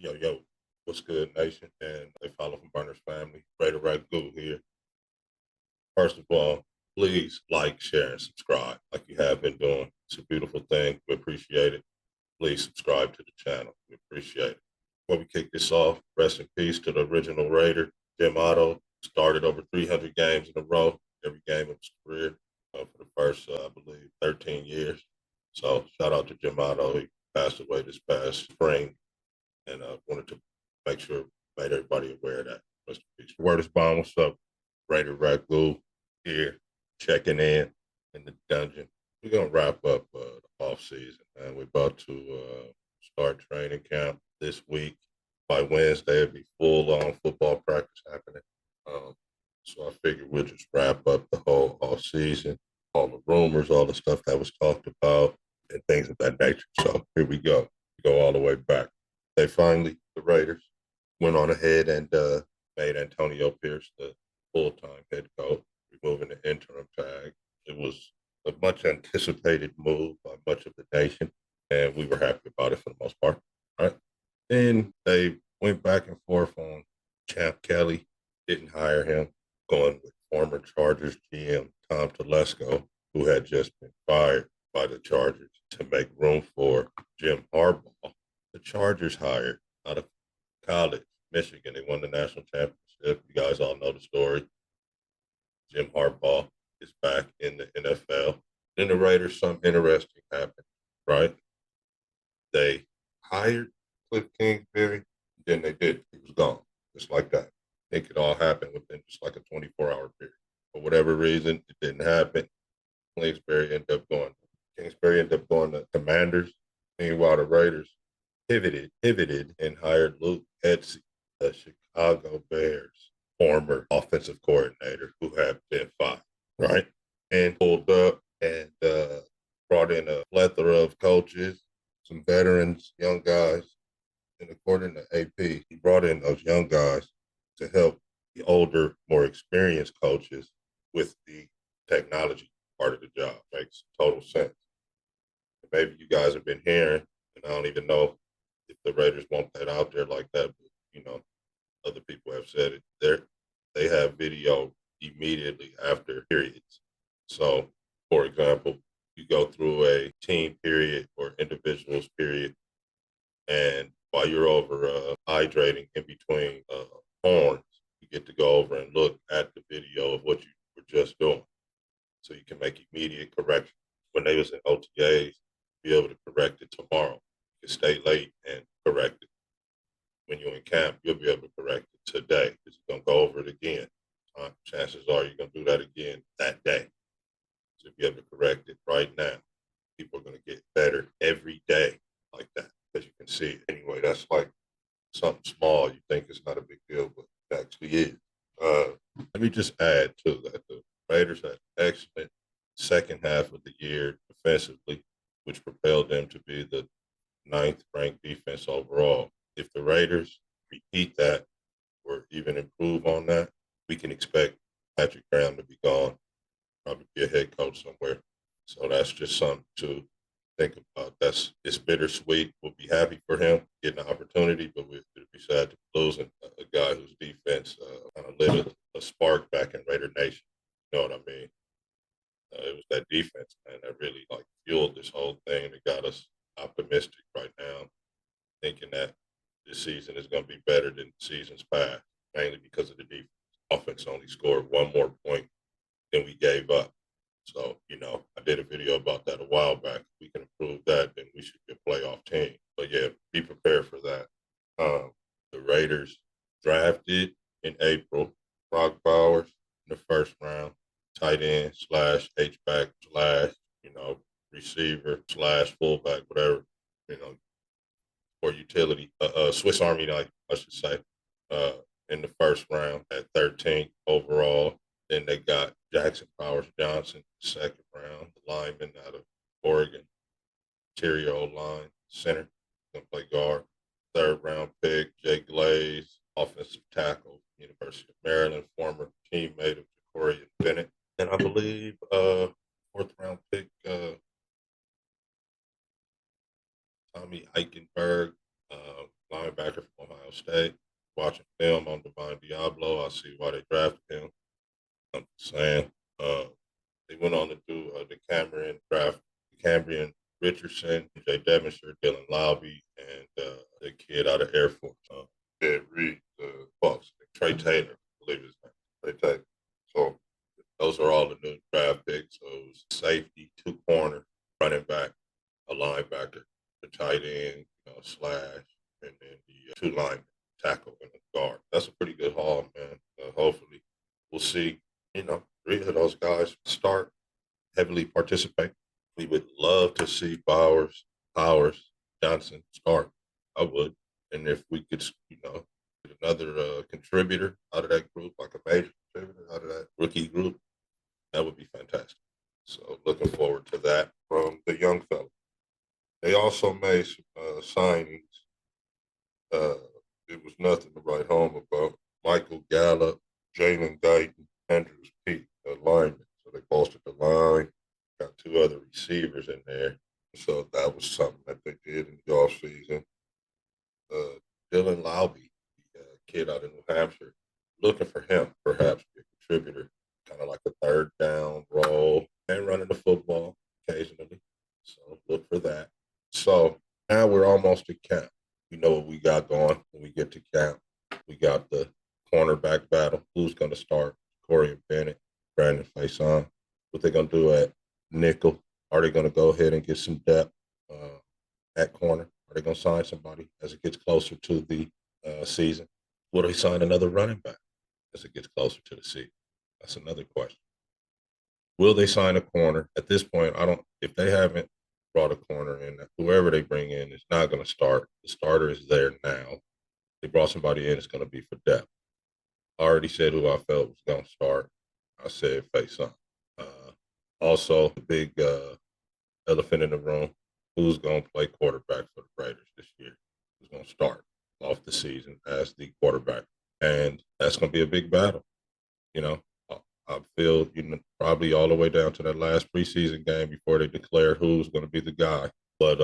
Yo, yo, what's good, nation? And they follow from Burner's family. Raider Ragu here. First of all, please like, share, and subscribe like you have been doing. It's a beautiful thing. We appreciate it. Please subscribe to the channel. We appreciate it. Before we kick this off, rest in peace to the original Raider, Jim Otto. Started over 300 games in a row, every game of his career for the first, I believe, 13 years. So shout out to Jim Otto. He passed away this past spring, and wanted to make sure made everybody aware of that. Rest in peace. Word is bond. What's up? Raider Ragu here, checking in the dungeon. We're gonna wrap up the off season, and we're about to start training camp this week. By Wednesday, it'll be full on football practice happening. Um, so I figured we'll just wrap up the whole off season, all the rumors, all the stuff that was talked about, and things of that nature. So here we go. We go all the way back. They finally, the Raiders, went on ahead and made Antonio Pierce the full-time head coach, removing the interim tag. It was a much anticipated move by much of the nation, and we were happy about it for the most part. Right. Then they went back and forth on Champ Kelly, didn't hire him, going with former Chargers GM Tom Telesco, who had just been fired by the Chargers to make room for Jim Harbaugh. The Chargers hired out of college, Michigan. They won the national championship. You guys all know the story. Jim Harbaugh is back in the NFL. Then the Raiders, something interesting happened, right? They hired Cliff Kingsbury, then they did. He was gone, just like that. It could all happen within just like a 24-hour period. For whatever reason, it didn't happen. Kingsbury ended up going. Kingsbury ended up going to Commanders. Meanwhile, the Raiders pivoted and hired Luke Etsy, the Chicago Bears former offensive coordinator who had been fired, right? And pulled up and brought in a plethora of coaches, some veterans, young guys. And according to AP, he brought in those young guys to help the older, more experienced coaches with the technology part of the job. Makes total sense. Maybe you guys have been hearing, and I don't even know if the Raiders want that out there like that, but other people have said it. They have video immediately after periods. So, for example, you go through a team period or individuals period, and while you're over hydrating in between horns, you get to go over and look at the video of what you were just doing, so you can make immediate correction. When they was in OTAs, be able to correct it tomorrow. You can stay late and correct it. When you're in camp, you'll be able to correct it today because you're going to go over it again. Chances are you're going to do that again that day. So you'll be able to correct it right now. People are going to get better every day like that because you can see it. Anyway, that's like something small. You think it's not a big deal, but it actually is. Let me just add to that. The Raiders had excellent second half of the year defensively, which propelled them to be the ninth ranked defense overall. If the Raiders repeat that or even improve on that, we can expect Patrick Graham to be gone, probably be a head coach somewhere. So that's just something to think about. It's bittersweet. We'll be happy for him getting an opportunity, but we'll be sad to losing a guy whose defense kind of lit a spark back in Raider Nation. You know what I mean? It was that defense, man, that really like fueled this whole thing. It got us optimistic right now, thinking that this season is going to be better than seasons past, mainly because of the defense. Offense only scored one more point than we gave up. So, I did a video about that a while back. If we can improve that, then we should be a playoff team. But yeah, be prepared for that. The Raiders drafted in April Brock Bowers in the first round, tight end / H-back / receiver / fullback, whatever, or utility, Swiss Army knife, I should say, in the first round at 13th overall. Then they got Jackson Powers Johnson, second round, the lineman out of Oregon, interior O-line, center, going to play guard. Third round pick, Jay Glaze, offensive tackle, University of Maryland, former teammate of Ja'Cory Bennett. And I believe fourth round pick, Tommy Eichenberg, linebacker from State. Watching film on Divine Diablo, I see why they drafted him. I'm saying they went on to do the Cambrian draft, Cambrian Richardson, Jay Devonshire, Dylan Lowby, and the kid out of Air Force, Ed Reed, Bucks, Trey Taylor, I believe his name, Trey Taylor. So those are all the new draft picks. So it was safety, two corner, running back, a linebacker, the tight end, slash, and then the two linemen, tackle, and a guard. That's a pretty good haul, man. Hopefully, we'll see. Three of those guys start heavily participate. We would love to see Powers, Johnson start. I would, and if we could, get another contributor out of that group, like a major contributor out of that rookie group, that would be fantastic. So looking forward to that from the young fella. They also made some signings. It was nothing to write home about. Michael Gallup, Jalen Guyton, Andrews Pete, the linemen. So they bolstered the line, got two other receivers in there. So that was something that they did in the offseason. Dylan Lowby, the kid out of New Hampshire, looking for him, perhaps be a contributor, kind of like a third down role and running the football occasionally. So look for that. So now we're almost at camp. We know what we got going when we get to camp. We got the cornerback battle. Who's going to start? Corey and Bennett, Brandon Faison. What they're going to do at nickel? Are they going to go ahead and get some depth at corner? Are they going to sign somebody as it gets closer to the season? Will they sign another running back as it gets closer to the season? That's another question. Will they sign a corner? At this point, if they haven't brought a corner in, whoever they bring in is not going to start. The starter is there now. They brought somebody in, it's going to be for depth. I already said who I felt was going to start. I said Faison. Also, the big elephant in the room, who's going to play quarterback for the Raiders this year? Who's going to start off the season as the quarterback? And that's going to be a big battle. I feel probably all the way down to that last preseason game before they declare who's going to be the guy. But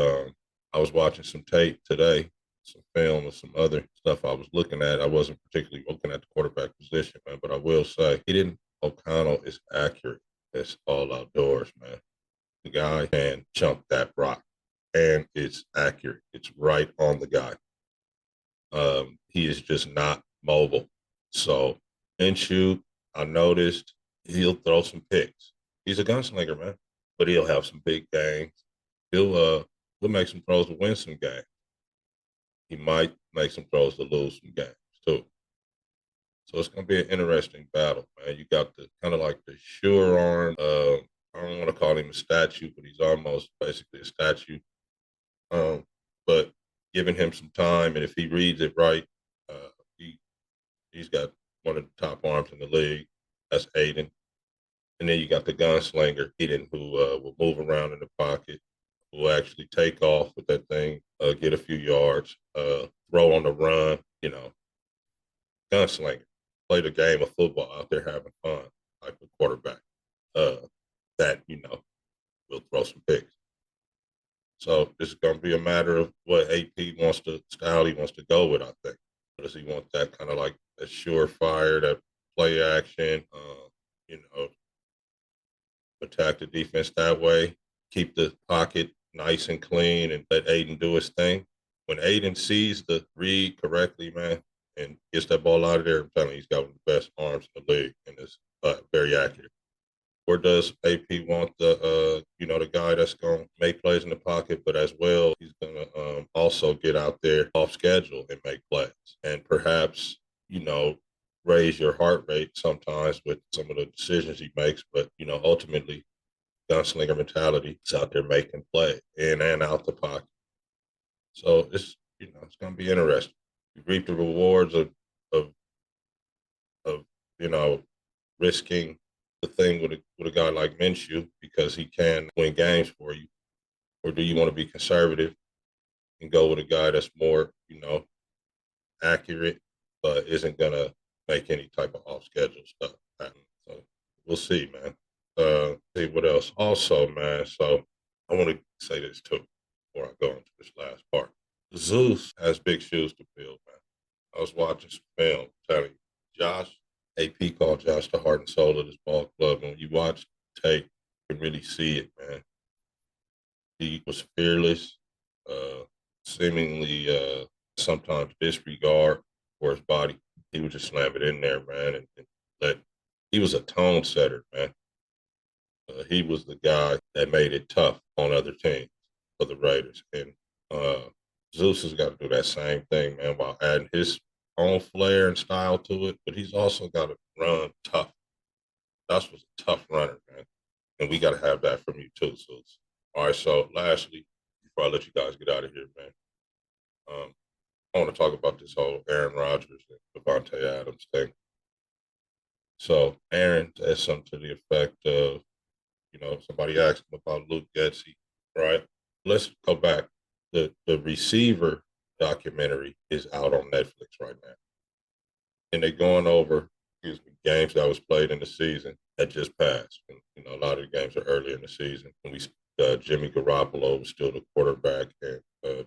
I was watching some tape today, some film and some other stuff I was looking at. I wasn't particularly looking at the quarterback position, man, but I will say O'Connell is accurate. It's all outdoors, man. The guy can chunk that rock, and it's accurate. It's right on the guy. He is just not mobile. So, Minshew, I noticed he'll throw some picks. He's a gunslinger, man, but he'll have some big games. He'll make some throws to win some games. He might make some throws to lose some games too. So it's going to be an interesting battle, man. You got the kind of like the sure arm. I don't want to call him a statue, but he's almost basically a statue. But giving him some time, and if he reads it right, he's got one of the top arms in the league. That's Aiden. And then you got the gunslinger, Aiden, who will move around in the pocket, who will actually take off with that thing, get a few yards, throw on the run, gunslinger. Play the game of football out there having fun, like the quarterback. That, will throw some picks. So this is going to be a matter of what AP style he wants to go with, I think. Does he want that kind of like a surefire, that play action, attack the defense that way, keep the pocket nice and clean, and let Aiden do his thing? When Aiden sees the read correctly, man, and gets that ball out of there, I'm telling you, he's got one of the best arms in the league, and it's very accurate. Or does AP want the guy that's going to make plays in the pocket, but as well, he's going to also get out there off schedule and make plays, and perhaps, raise your heart rate sometimes with some of the decisions he makes, but, ultimately, gunslinger mentality is out there making play in and out the pocket. So it's going to be interesting. You reap the rewards of risking the thing with a guy like Minshew because he can win games for you, or do you want to be conservative and go with a guy that's more accurate but isn't gonna make any type of off schedule stuff happen? So we'll see, man. See what else. Also, man. So I want to say this too before I go into this last part. Zeus has big shoes to fill, man. I was watching some film, telling you, Josh, AP called Josh the heart and soul of this ball club. And when you watch tape, you can really see it, man. He was fearless, uh, seemingly sometimes disregard for his body. He would just slam it in there, man, and let. He was a tone setter, man. He was the guy that made it tough on other teams for the Raiders, and uh, Zeus has got to do that same thing, man, while adding his own flair and style to it. But he's also got to run tough. Josh was a tough runner, man, and we got to have that from you too, Zeus. All right. So, lastly, before I let you guys get out of here, man, I want to talk about this whole Aaron Rodgers and Devontae Adams thing. So, Aaron said something to the effect of, somebody asked him about Luke Getsy, right? Let's go back. The receiver documentary is out on Netflix right now, and they're going over games that was played in the season that just passed. And, a lot of the games are early in the season. And Jimmy Garoppolo was still the quarterback, and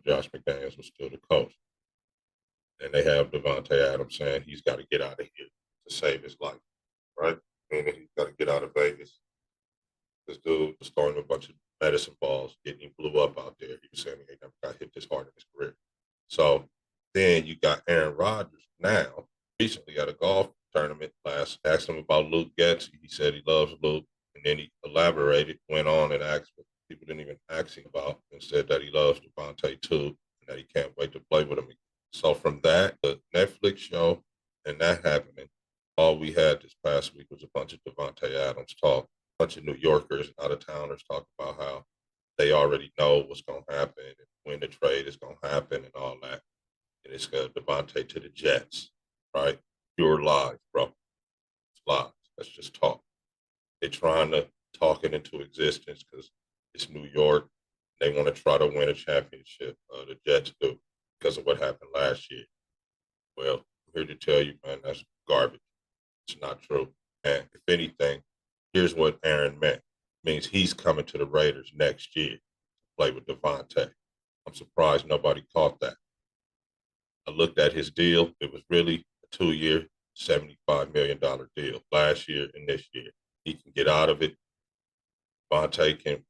Josh McDaniels was still the coach. And they have Devontae Adams saying he's got to get out of here to save his life, right? Meaning he's got to get out of Vegas. This dude was throwing a bunch of medicine balls, getting him blew up out there. He was saying he ain't never got hit this hard in his career. So then you got Aaron Rodgers now, recently at a golf tournament last, asked him about Luke Getsy. He said he loves Luke. And then he elaborated, went on and asked what people didn't even ask him about, and said that he loves Devontae too, and that he can't wait to play with him again. So from that, the Netflix show and that happening, all we had this past week was a bunch of Devontae Adams talk. A bunch of New Yorkers and out of towners talk about how they already know what's going to happen and when the trade is going to happen and all that. And it's got Devontae to the Jets, right? Pure lies, bro. It's lies. That's just talk. They're trying to talk it into existence because it's New York. They want to try to win a championship. The Jets do because of what happened last year. Well, I'm here to tell you, man, that's garbage. It's not true. And if anything, here's what Aaron meant. It means he's coming to the Raiders next year to play with Devontae. I'm surprised nobody caught that. I looked at his deal. It was really a 2-year, $75 million deal last year and this year. He can get out of it. Devontae can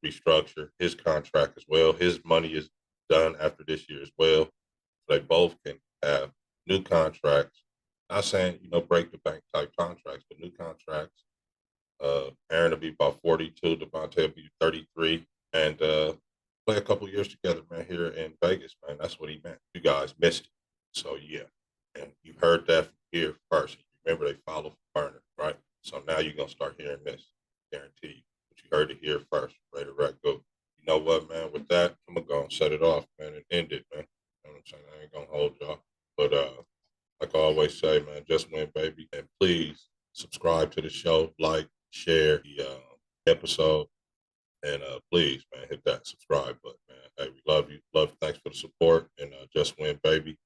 restructure his contract as well. His money is done after this year as well. They both can have new contracts. Not saying, break the bank type contracts, but new contracts. Aaron will be about 42. Devontae will be 33. And play a couple years together, man, here in Vegas, man. That's what he meant. You guys missed it. So, yeah. And you heard that from here first. Remember, they follow Burner, right? So now you're going to start hearing this. Guarantee you. But you heard it here first. Raider Ragu. You know what, man? With that, I'm going to go and set it off, man, and end it, man. You know what I'm saying? I ain't going to hold y'all. But like I always say, man, just win, baby. And please subscribe to the show, like, share the episode. And please, man, hit that subscribe button, man. Hey, we love you. Thanks for the support. And just win, baby.